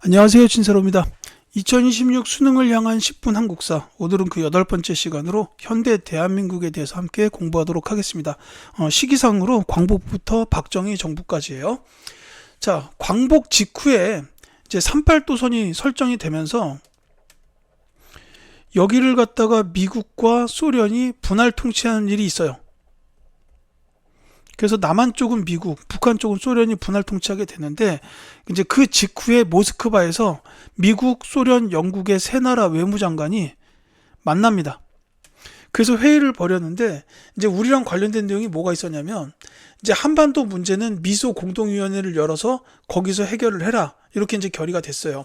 안녕하세요, 진세로입니다. 2026 수능을 향한 10분 한국사, 오늘은 그 8번째 시간으로 현대 대한민국에 대해서 함께 공부하도록 하겠습니다. 시기상으로 광복부터 박정희 정부까지예요. 자, 광복 직후에 이제 38도선이 설정이 되면서 여기를 갖다가 미국과 소련이 분할 통치하는 일이 있어요. 그래서 남한 쪽은 미국, 북한 쪽은 소련이 분할 통치하게 되는데, 이제 그 직후에 모스크바에서 미국, 소련, 영국의 세 나라 외무장관이 만납니다. 그래서 회의를 벌였는데, 이제 우리랑 관련된 내용이 뭐가 있었냐면, 이제 한반도 문제는 미소 공동위원회를 열어서 거기서 해결을 해라, 이렇게 이제 결의가 됐어요.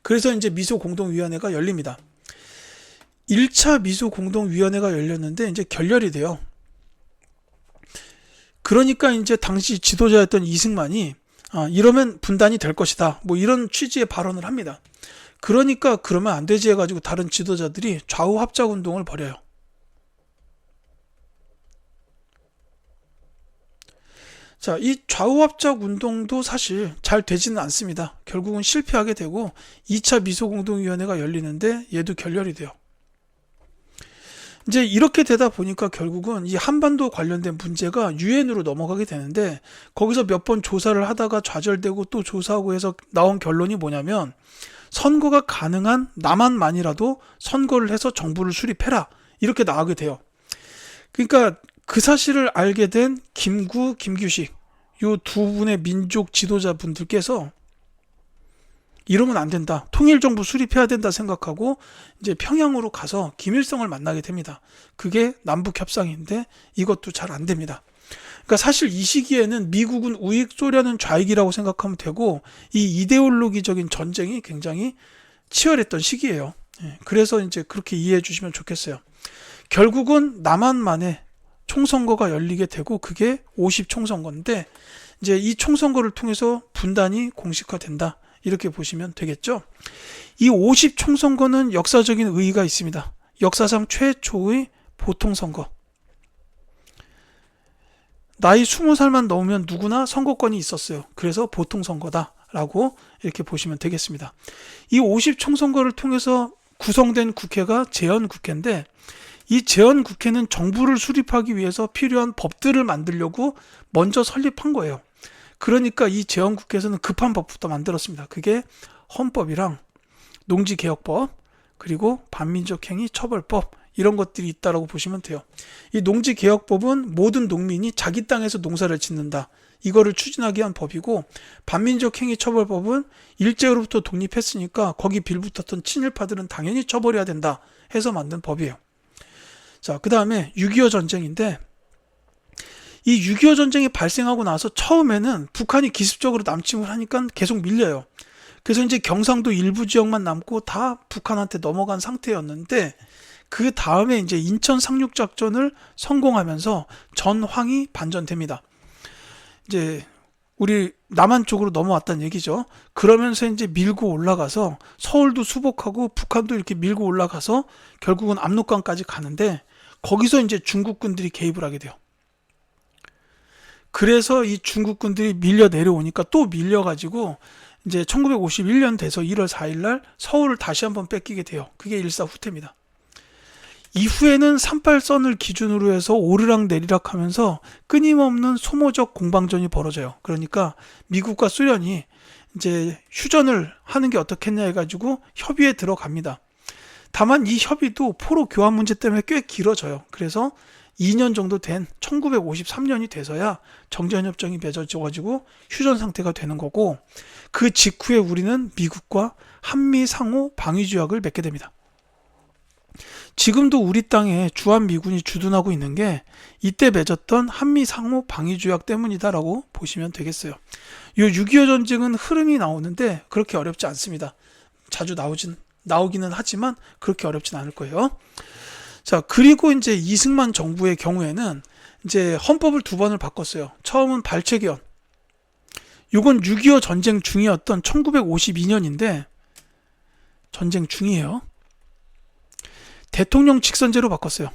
그래서 이제 미소 공동위원회가 열립니다. 1차 미소 공동위원회가 열렸는데 이제 결렬이 돼요. 그러니까 이제 당시 지도자였던 이승만이 이러면 분단이 될 것이다, 뭐 이런 취지의 발언을 합니다. 그러니까 그러면 안 되지 해가지고 다른 지도자들이 좌우 합작 운동을 벌여요. 자, 이 좌우 합작 운동도 사실 잘 되지는 않습니다. 결국은 실패하게 되고 2차 미소공동위원회가 열리는데 얘도 결렬이 돼요. 이제 이렇게 되다 보니까 결국은 이 한반도 관련된 문제가 유엔으로 넘어가게 되는데, 거기서 몇 번 조사를 하다가 좌절되고 또 조사하고 해서 나온 결론이 뭐냐면, 선거가 가능한 남한만이라도 선거를 해서 정부를 수립해라, 이렇게 나가게 돼요. 그러니까 그 사실을 알게 된 김구, 김규식 요 두 분의 민족 지도자분들께서 이러면 안 된다, 통일정부 수립해야 된다 생각하고 이제 평양으로 가서 김일성을 만나게 됩니다. 그게 남북협상인데 이것도 잘 안 됩니다. 그러니까 사실 이 시기에는 미국은 우익, 소련은 좌익이라고 생각하면 되고, 이 이데올로기적인 전쟁이 굉장히 치열했던 시기예요. 그래서 이제 그렇게 이해해 주시면 좋겠어요. 결국은 남한만의 총선거가 열리게 되고, 그게 50 총선거인데, 이제 이 총선거를 통해서 분단이 공식화된다, 이렇게 보시면 되겠죠. 이 50 총선거는 역사적인 의의가 있습니다. 역사상 최초의 보통선거. 나이 20살만 넘으면 누구나 선거권이 있었어요. 그래서 보통선거다라고 이렇게 보시면 되겠습니다. 이 50 총선거를 통해서 구성된 국회가 재헌국회인데, 이 재헌국회는 정부를 수립하기 위해서 필요한 법들을 만들려고 먼저 설립한 거예요. 그러니까 이 재헌국회에서는 급한 법부터 만들었습니다. 그게 헌법이랑 농지개혁법, 그리고 반민족행위 처벌법, 이런 것들이 있다라고 보시면 돼요. 이 농지개혁법은 모든 농민이 자기 땅에서 농사를 짓는다, 이거를 추진하기 위한 법이고, 반민족행위 처벌법은 일제로부터 독립했으니까 거기 빌붙었던 친일파들은 당연히 처벌해야 된다 해서 만든 법이에요. 자, 그 다음에 6.25 전쟁인데, 이 6.25 전쟁이 발생하고 나서 처음에는 북한이 기습적으로 남침을 하니까 계속 밀려요. 그래서 이제 경상도 일부 지역만 남고 다 북한한테 넘어간 상태였는데, 그 다음에 이제 인천 상륙작전을 성공하면서 전황이 반전됩니다. 이제 우리 남한 쪽으로 넘어왔다는 얘기죠. 그러면서 이제 밀고 올라가서 서울도 수복하고 북한도 이렇게 밀고 올라가서 결국은 압록강까지 가는데, 거기서 이제 중국군들이 개입을 하게 돼요. 그래서 이 중국군들이 밀려 내려오니까 또 밀려가지고 이제 1951년 돼서 1월 4일 날 서울을 다시 한번 뺏기게 돼요. 그게 일사후퇴입니다. 이후에는 38선을 기준으로 해서 오르락 내리락 하면서 끊임없는 소모적 공방전이 벌어져요. 그러니까 미국과 소련이 이제 휴전을 하는 게 어떻겠냐 해가지고 협의에 들어갑니다. 다만 이 협의도 포로 교환 문제 때문에 꽤 길어져요. 그래서 2년 정도 된 1953년이 돼서야 정전협정이 맺어져가지고 휴전 상태가 되는 거고, 그 직후에 우리는 미국과 한미 상호 방위조약을 맺게 됩니다. 지금도 우리 땅에 주한미군이 주둔하고 있는 게 이때 맺었던 한미 상호 방위조약 때문이다라고 보시면 되겠어요. 이 6.25 전쟁은 흐름이 나오는데 그렇게 어렵지 않습니다. 자주 나오기는 하지만 그렇게 어렵진 않을 거예요. 자, 그리고 이제 이승만 정부의 경우에는 이제 헌법을 두 번을 바꿨어요. 처음은 발췌개헌. 이건 6.25 전쟁 중이었던 1952년인데, 전쟁 중이에요. 대통령 직선제로 바꿨어요.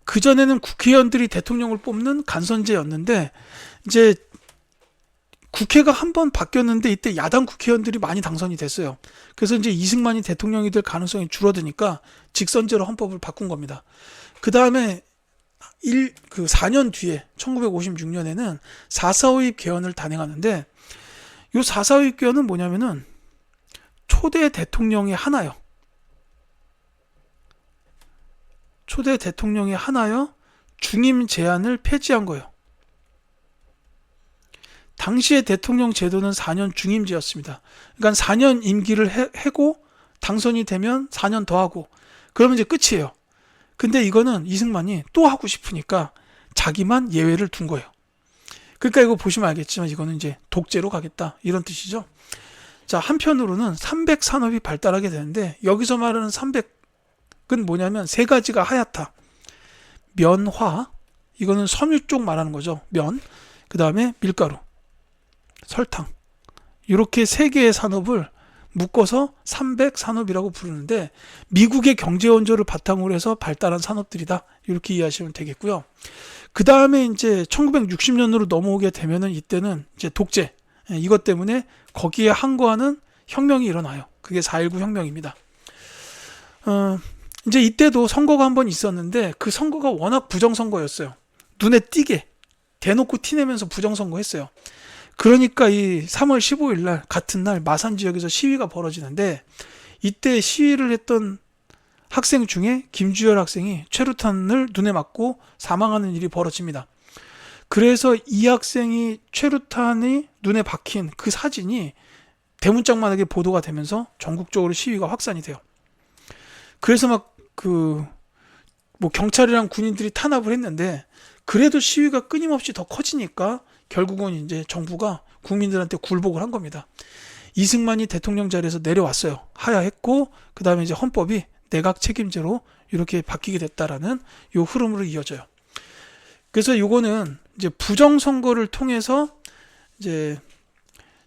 그전에는 국회의원들이 대통령을 뽑는 간선제였는데, 이제 국회가 한 번 바뀌었는데 이때 야당 국회의원들이 많이 당선이 됐어요. 그래서 이제 이승만이 대통령이 될 가능성이 줄어드니까 직선제로 헌법을 바꾼 겁니다. 그 다음에 4년 뒤에 1956년에는 4.4.5입 개헌을 단행하는데 이 4.4.5입 개헌은 뭐냐면은 초대 대통령이 하나요. 초대 대통령이 하나요. 중임 제한을 폐지한 거예요. 당시의 대통령 제도는 4년 중임제였습니다. 그러니까 4년 임기를 해고 당선이 되면 4년 더 하고 그러면 이제 끝이에요. 근데 이거는 이승만이 또 하고 싶으니까 자기만 예외를 둔 거예요. 그러니까 이거 보시면 알겠지만 이거는 이제 독재로 가겠다 이런 뜻이죠. 자, 한편으로는 300산업이 발달하게 되는데 여기서 말하는 300은 뭐냐면 세 가지가 하얗다. 면화, 이거는 섬유 쪽 말하는 거죠. 면, 그 다음에 밀가루, 설탕, 이렇게 세 개의 산업을 묶어서 300산업이라고 부르는데 미국의 경제 원조를 바탕으로 해서 발달한 산업들이다 이렇게 이해하시면 되겠고요. 그 다음에 이제 1960년으로 넘어오게 되면은 이때는 이제 독재, 이것 때문에 거기에 항거하는 혁명이 일어나요. 그게 4.19 혁명입니다. 이제 이때도 선거가 한 번 있었는데 그 선거가 워낙 부정선거였어요. 눈에 띄게 대놓고 티내면서 부정선거 했어요. 그러니까 이 3월 15일 날 같은 날 마산 지역에서 시위가 벌어지는데 이때 시위를 했던 학생 중에 김주열 학생이 최루탄을 눈에 맞고 사망하는 일이 벌어집니다. 그래서 이 학생이 최루탄이 눈에 박힌 그 사진이 대문짝만하게 보도가 되면서 전국적으로 시위가 확산이 돼요. 그래서 막 경찰이랑 군인들이 탄압을 했는데 그래도 시위가 끊임없이 더 커지니까 결국은 이제 정부가 국민들한테 굴복을 한 겁니다. 이승만이 대통령 자리에서 내려왔어요. 하야했고 그 다음에 이제 헌법이 내각 책임제로 이렇게 바뀌게 됐다라는 요 흐름으로 이어져요. 그래서 요거는 이제 부정선거를 통해서 이제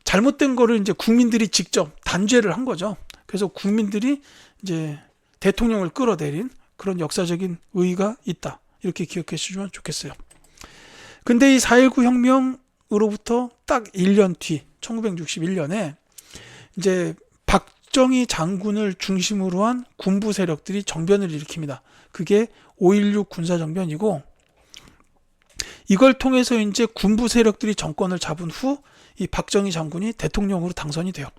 잘못된 거를 이제 국민들이 직접 단죄를 한 거죠. 그래서 국민들이 이제 대통령을 끌어내린 그런 역사적인 의의가 있다. 이렇게 기억해 주시면 좋겠어요. 근데 이 4.19 혁명으로부터 딱 1년 뒤 1961년에 이제 박정희 장군을 중심으로 한 군부 세력들이 정변을 일으킵니다. 그게 5.16 군사정변이고 이걸 통해서 이제 군부 세력들이 정권을 잡은 후 이 박정희 장군이 대통령으로 당선이 돼요.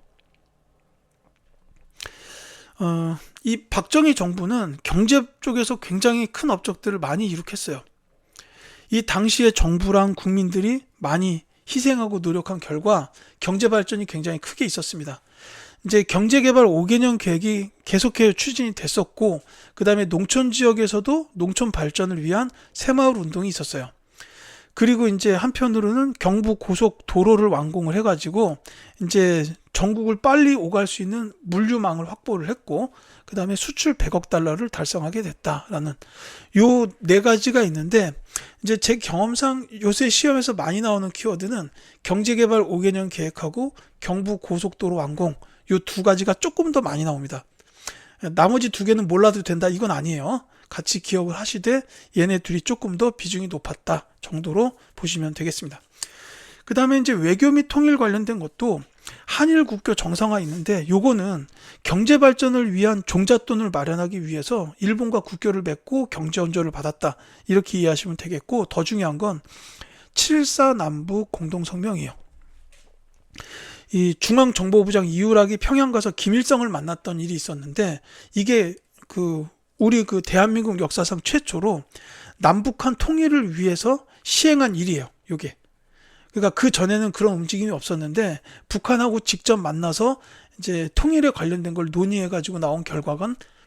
이 박정희 정부는 경제 쪽에서 굉장히 큰 업적들을 많이 이룩했어요. 이 당시에 정부랑 국민들이 많이 희생하고 노력한 결과 경제 발전이 굉장히 크게 있었습니다. 이제 경제개발 5개년 계획이 계속해서 추진이 됐었고 그 다음에 농촌 지역에서도 농촌 발전을 위한 새마을 운동이 있었어요. 그리고 이제 한편으로는 경부 고속도로를 완공을 해가지고 이제 전국을 빨리 오갈 수 있는 물류망을 확보를 했고 그 다음에 수출 100억 달러를 달성하게 됐다라는 요 네 가지가 있는데 이제 제 경험상 요새 시험에서 많이 나오는 키워드는 경제개발 5개년 계획하고 경부 고속도로 완공 요 두 가지가 조금 더 많이 나옵니다. 나머지 두 개는 몰라도 된다 이건 아니에요. 같이 기억을 하시되 얘네 둘이 조금 더 비중이 높았다 정도로 보시면 되겠습니다. 그 다음에 이제 외교 및 통일 관련된 것도 한일 국교 정상화 있는데 요거는 경제 발전을 위한 종잣돈을 마련하기 위해서 일본과 국교를 맺고 경제 원조를 받았다 이렇게 이해하시면 되겠고 더 중요한 건 7.14 남북 공동성명이에요. 이 중앙정보부장 이우락이 평양 가서 김일성을 만났던 일이 있었는데 이게 우리 대한민국 역사상 최초로 남북한 통일을 위해서 시행한 일이에요. 요게. 그러니까 그 전에는 그런 움직임이 없었는데 북한하고 직접 만나서 이제 통일에 관련된 걸 논의해 가지고 나온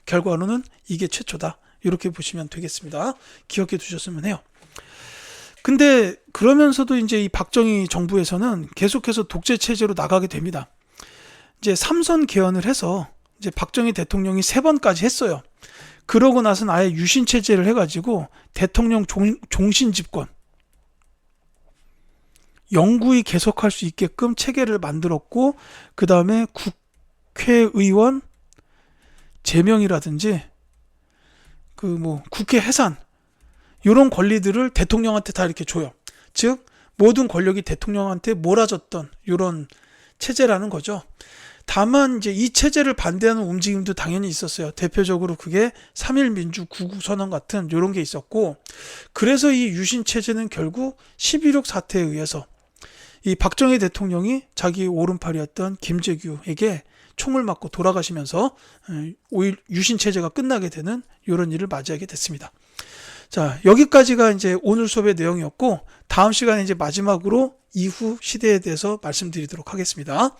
결과로는 이게 최초다. 이렇게 보시면 되겠습니다. 기억해 두셨으면 해요. 근데 그러면서도 이제 이 박정희 정부에서는 계속해서 독재 체제로 나가게 됩니다. 이제 3선 개헌을 해서 이제 박정희 대통령이 3번까지 했어요. 그러고 나서는 아예 유신 체제를 해가지고 대통령 종신 집권 영구히 계속할 수 있게끔 체계를 만들었고 그 다음에 국회의원 제명이라든지 국회 해산 이런 권리들을 대통령한테 다 이렇게 줘요. 즉 모든 권력이 대통령한테 몰아줬던 이런 체제라는 거죠. 다만 이제 이 체제를 반대하는 움직임도 당연히 있었어요. 대표적으로 그게 3.1 민주 구국선언 같은 이런 게 있었고, 그래서 이 유신 체제는 결국 11.6 사태에 의해서 이 박정희 대통령이 자기 오른팔이었던 김재규에게 총을 맞고 돌아가시면서 5.1 유신 체제가 끝나게 되는 이런 일을 맞이하게 됐습니다. 자, 여기까지가 이제 오늘 수업의 내용이었고, 다음 시간에 이제 마지막으로 이후 시대에 대해서 말씀드리도록 하겠습니다.